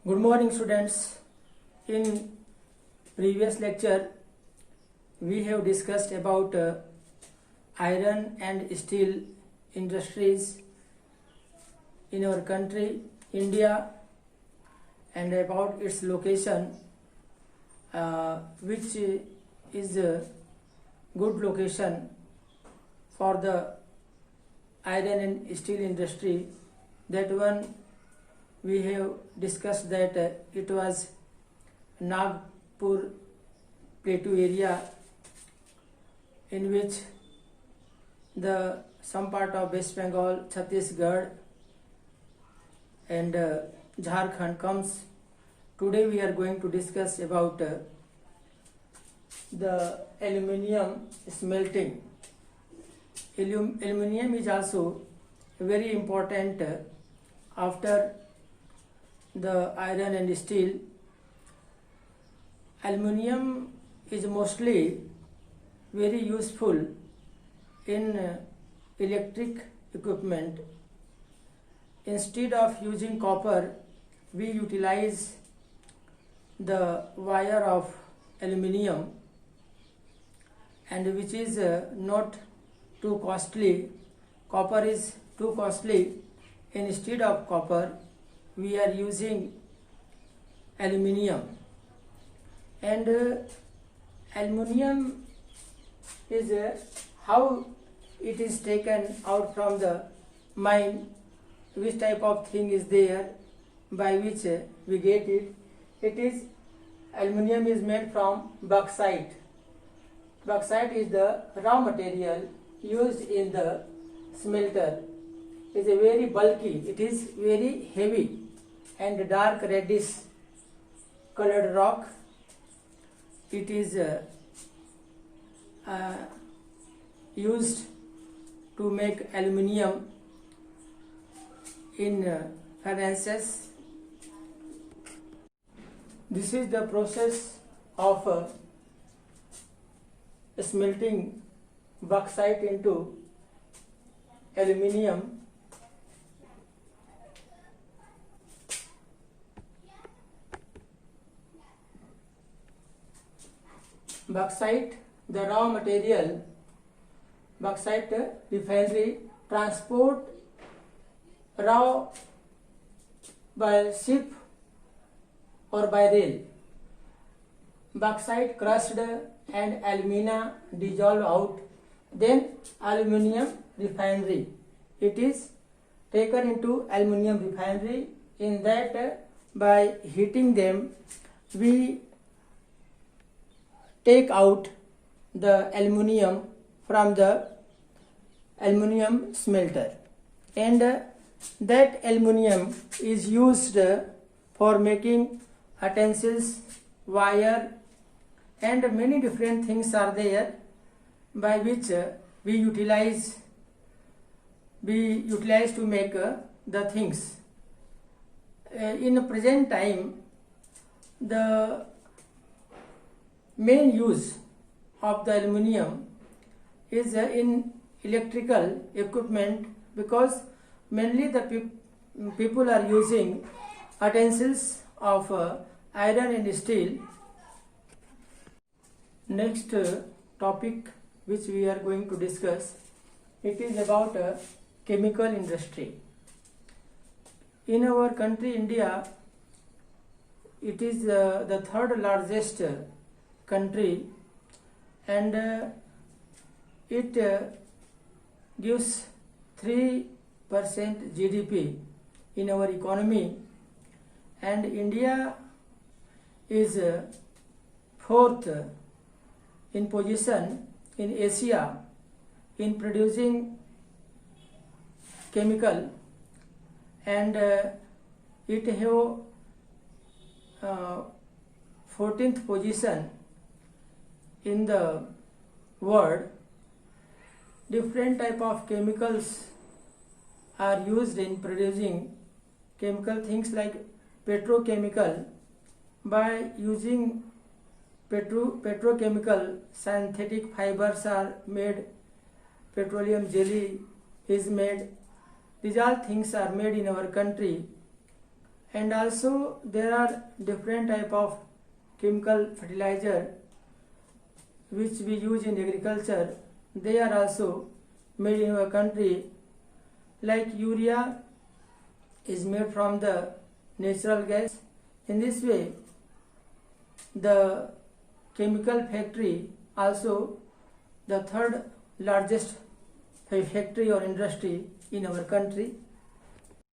Good morning, students. In previous lecture, we have discussed about iron and steel industries in our country, India, and about its location, which is a good location for the iron and steel industry. That one we have discussed that it was Nagpur plateau area, in which the some part of West Bengal, Chhattisgarh and Jharkhand comes. Today we are going to discuss about the aluminium smelting. Aluminium is also very important after the iron and steel. Aluminium is mostly very useful in electric equipment. Instead of using copper, we utilize the wire of aluminium, and which is not too costly. Copper is too costly. Instead of copper, we are using aluminium, and aluminium is how it is taken out from the mine, which type of thing is there by which we get it. It is aluminium is made from bauxite. Bauxite is the raw material used in the smelter. It is a very bulky, it is very heavy and dark reddish colored rock. It is used to make aluminium in furnaces. This is the process of smelting bauxite into aluminium. Bauxite, the raw material, bauxite refinery transport raw by ship or by rail. Bauxite crushed and alumina dissolved out, then aluminium refinery. It is taken into aluminium refinery. In that, by heating them, we take out the aluminium from the aluminium smelter, and that aluminium is used for making utensils, wire, and many different things are there by which we utilize to make the things. In present time, the main use of the aluminium is in electrical equipment, because mainly the people are using utensils of iron and steel. Next topic which we are going to discuss, it is about chemical industry. In our country, India, it is the third largest country, and it gives 3% GDP in our economy, and India is fourth in position in Asia in producing chemical, and it have 14th position in the world. Different type of chemicals are used in producing chemical things like petrochemical. By using petrochemical, synthetic fibers are made, petroleum jelly is made. These all things are made in our country, And also there are different type of chemical fertilizer which we use in agriculture. They are also made in our country, like urea is made from the natural gas. In this way, the chemical factory, also the third largest factory or industry in our country.